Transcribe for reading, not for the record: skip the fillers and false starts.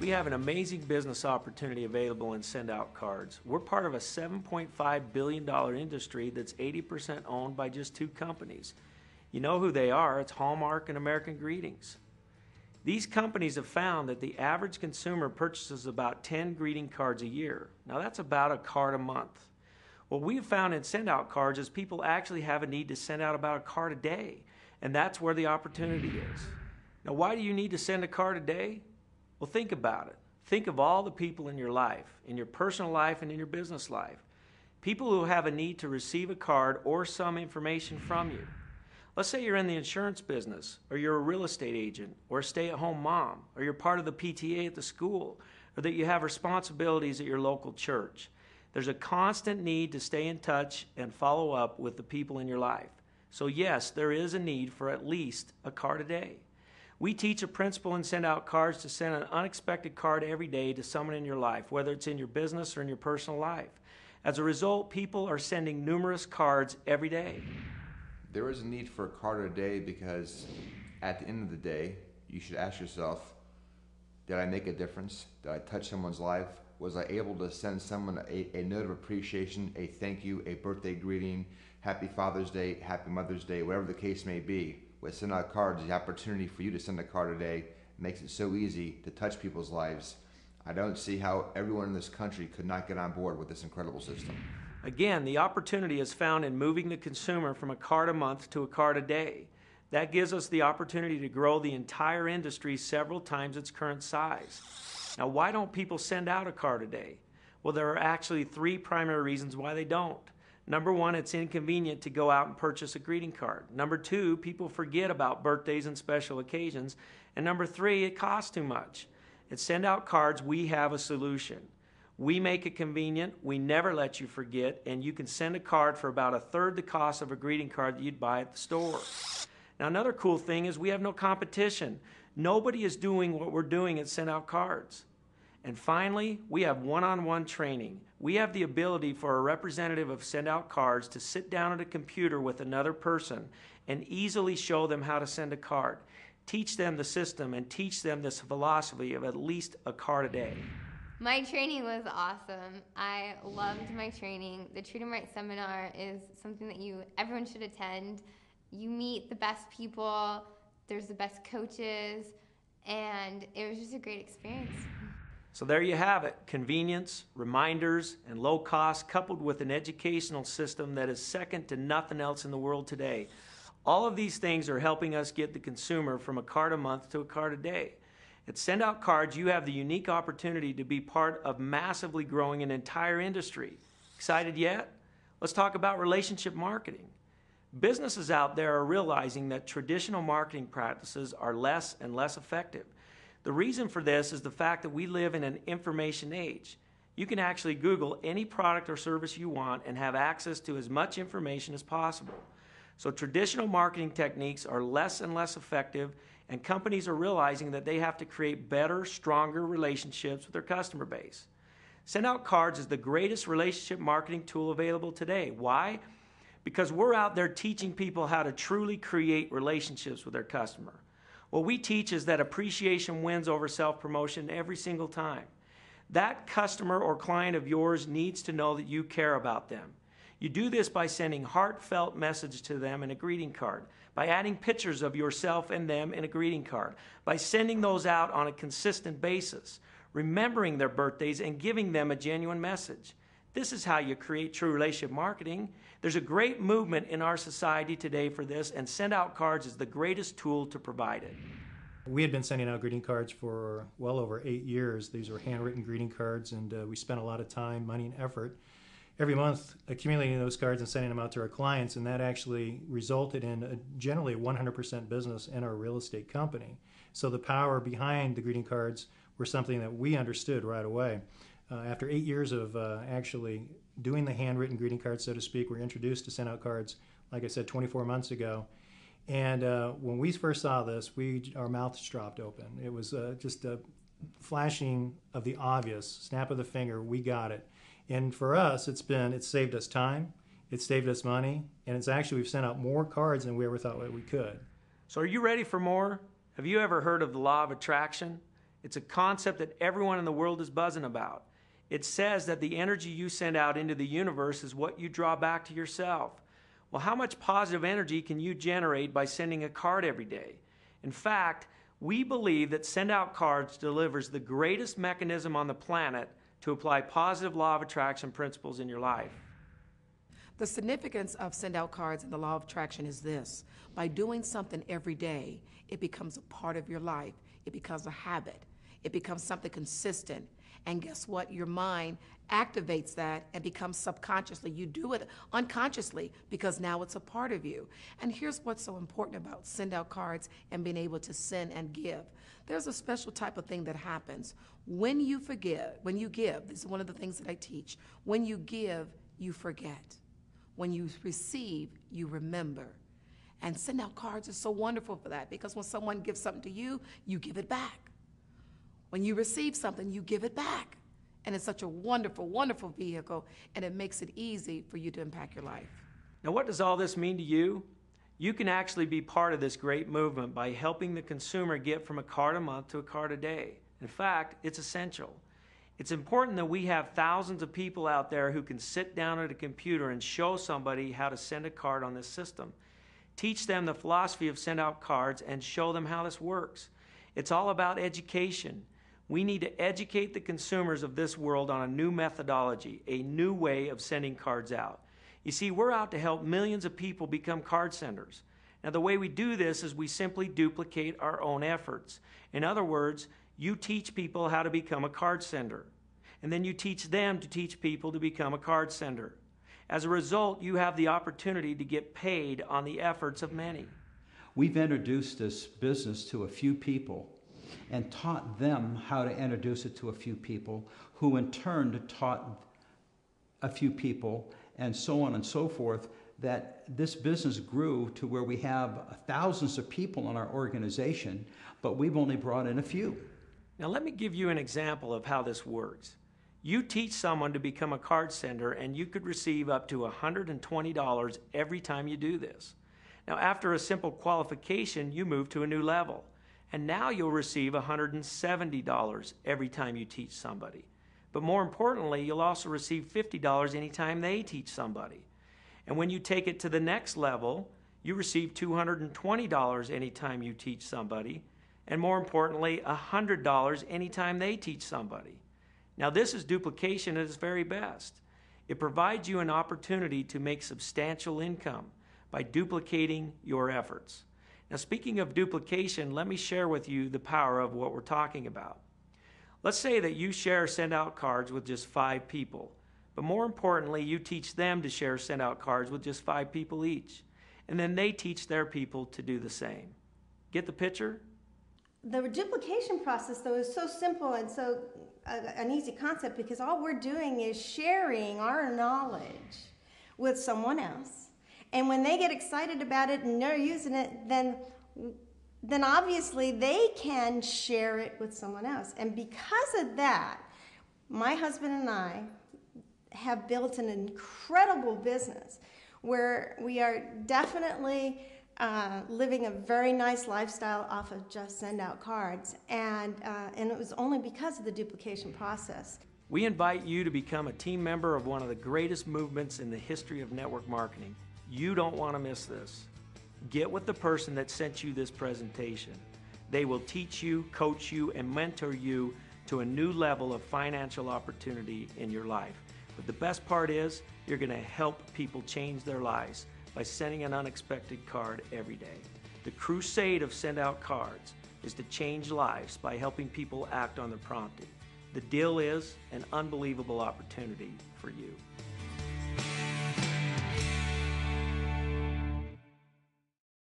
We have an amazing business opportunity available in Send Out Cards. We're part of a $7.5 billion industry that's 80% owned by just two companies. You know who they are. It's Hallmark and American Greetings. These companies have found that the average consumer purchases about 10 greeting cards a year. Now that's about a card a month. What we've found in Send Out Cards is people actually have a need to send out about a card a day, and that's where the opportunity is. Now why do you need to send a card a day? Well, think about it. Think of all the people in your life, in your personal life and in your business life. People who have a need to receive a card or some information from you. Let's say you're in the insurance business, or you're a real estate agent, or a stay-at-home mom, or you're part of the PTA at the school, or that you have responsibilities at your local church. There's a constant need to stay in touch and follow up with the people in your life. So yes, there is a need for at least a card a day. We teach a principle in Send Out Cards to send an unexpected card every day to someone in your life, whether it's in your business or in your personal life. As a result, people are sending numerous cards every day. There is a need for a card a day because at the end of the day, you should ask yourself, did I make a difference? Did I touch someone's life? Was I able to send someone a note of appreciation, a thank you, a birthday greeting, happy Father's Day, happy Mother's Day, whatever the case may be? With Send Out Cards, the opportunity for you to send a card a day makes it so easy to touch people's lives. I don't see how everyone in this country could not get on board with this incredible system. Again, the opportunity is found in moving the consumer from a card a month to a card a day. That gives us the opportunity to grow the entire industry several times its current size. Now, why don't people send out a card a day? Well, there are actually three primary reasons why they don't. Number one, it's inconvenient to go out and purchase a greeting card. Number two, people forget about birthdays and special occasions. And number three, it costs too much. At Send Out Cards, we have a solution. We make it convenient, we never let you forget, and you can send a card for about a third the cost of a greeting card that you'd buy at the store. Now another cool thing is we have no competition. Nobody is doing what we're doing at Send Out Cards. And finally, we have one-on-one training. We have the ability for a representative of Send Out Cards to sit down at a computer with another person and easily show them how to send a card, teach them the system, and teach them this philosophy of at least a card a day. My training was awesome. I loved my training. The Treat 'em Right seminar is something that everyone should attend. You meet the best people, there's the best coaches, and it was just a great experience. So there you have it, convenience, reminders, and low cost coupled with an educational system that is second to nothing else in the world today. All of these things are helping us get the consumer from a card a month to a card a day. At Send Out Cards, you have the unique opportunity to be part of massively growing an entire industry. Excited yet? Let's talk about relationship marketing. Businesses out there are realizing that traditional marketing practices are less and less effective. The reason for this is the fact that we live in an information age. You can actually Google any product or service you want and have access to as much information as possible. So traditional marketing techniques are less and less effective, and companies are realizing that they have to create better, stronger relationships with their customer base. Send Out Cards is the greatest relationship marketing tool available today. Why? Because we're out there teaching people how to truly create relationships with their customer. What we teach is that appreciation wins over self-promotion every single time. That customer or client of yours needs to know that you care about them. You do this by sending heartfelt messages to them in a greeting card, by adding pictures of yourself and them in a greeting card, by sending those out on a consistent basis, remembering their birthdays and giving them a genuine message. This is how you create true relationship marketing. There's a great movement in our society today for this, and Send Out Cards is the greatest tool to provide it. We had been sending out greeting cards for well over 8 years. These were handwritten greeting cards, and we spent a lot of time, money, and effort every month accumulating those cards and sending them out to our clients, and that actually resulted in generally 100% business in our real estate company. So the power behind the greeting cards were something that we understood right away. After 8 years of actually doing the handwritten greeting cards, so to speak, we were introduced to Send Out Cards, like I said, 24 months ago. And when we first saw this, our mouths dropped open. It was just a flashing of the obvious, snap of the finger, we got it. And for us, it's saved us time, it's saved us money, and we've sent out more cards than we ever thought we could. So are you ready for more? Have you ever heard of the law of attraction? It's a concept that everyone in the world is buzzing about. It says that the energy you send out into the universe is what you draw back to yourself. Well, how much positive energy can you generate by sending a card every day? In fact, we believe that Send Out Cards delivers the greatest mechanism on the planet to apply positive law of attraction principles in your life. The significance of Send Out Cards and the law of attraction is this. By doing something every day, it becomes a part of your life. It becomes a habit. It becomes something consistent. And guess what? Your mind activates that and becomes subconsciously. You do it unconsciously because now it's a part of you. And here's what's so important about Send Out Cards and being able to send and give. There's a special type of thing that happens. When you give, this is one of the things that I teach. When you give, you forget. When you receive, you remember. And Send Out Cards is so wonderful for that because when someone gives something to you, you give it back. When you receive something, you give it back. And it's such a wonderful, wonderful vehicle, and it makes it easy for you to impact your life. Now, what does all this mean to you? You can actually be part of this great movement by helping the consumer get from a card a month to a card a day. In fact, it's essential. It's important that we have thousands of people out there who can sit down at a computer and show somebody how to send a card on this system. Teach them the philosophy of Send Out Cards and show them how this works. It's all about education. We need to educate the consumers of this world on a new methodology, a new way of sending cards out. You see, we're out to help millions of people become card senders. Now, the way we do this is we simply duplicate our own efforts. In other words, you teach people how to become a card sender, and then you teach them to teach people to become a card sender. As a result, you have the opportunity to get paid on the efforts of many. We've introduced this business to a few people and taught them how to introduce it to a few people, who in turn taught a few people, and so on and so forth, that this business grew to where we have thousands of people in our organization, but we've only brought in a few. Now let me give you an example of how this works. You teach someone to become a card sender and you could receive up to $120 every time you do this. Now after a simple qualification, you move to a new level. And now you'll receive $170 every time you teach somebody. But more importantly, you'll also receive $50 anytime they teach somebody. And when you take it to the next level, you receive $220 anytime you teach somebody. And more importantly, $100 anytime they teach somebody. Now this is duplication at its very best. It provides you an opportunity to make substantial income by duplicating your efforts. Now, speaking of duplication, let me share with you the power of what we're talking about. Let's say that you share Send Out Cards with just 5 people, but more importantly, you teach them to share Send Out Cards with just 5 people each, and then they teach their people to do the same. Get the picture? The duplication process, though, is so simple and so an easy concept because all we're doing is sharing our knowledge with someone else. And when they get excited about it and they're using it, then obviously they can share it with someone else. And because of that, my husband and I have built an incredible business where we are definitely living a very nice lifestyle off of just Send Out Cards. And it was only because of the duplication process. We invite you to become a team member of one of the greatest movements in the history of network marketing. You don't want to miss this. Get with the person that sent you this presentation. They will teach you, coach you, and mentor you to a new level of financial opportunity in your life. But the best part is, you're going to help people change their lives by sending an unexpected card every day. The crusade of Send Out Cards is to change lives by helping people act on their prompting. The deal is an unbelievable opportunity for you.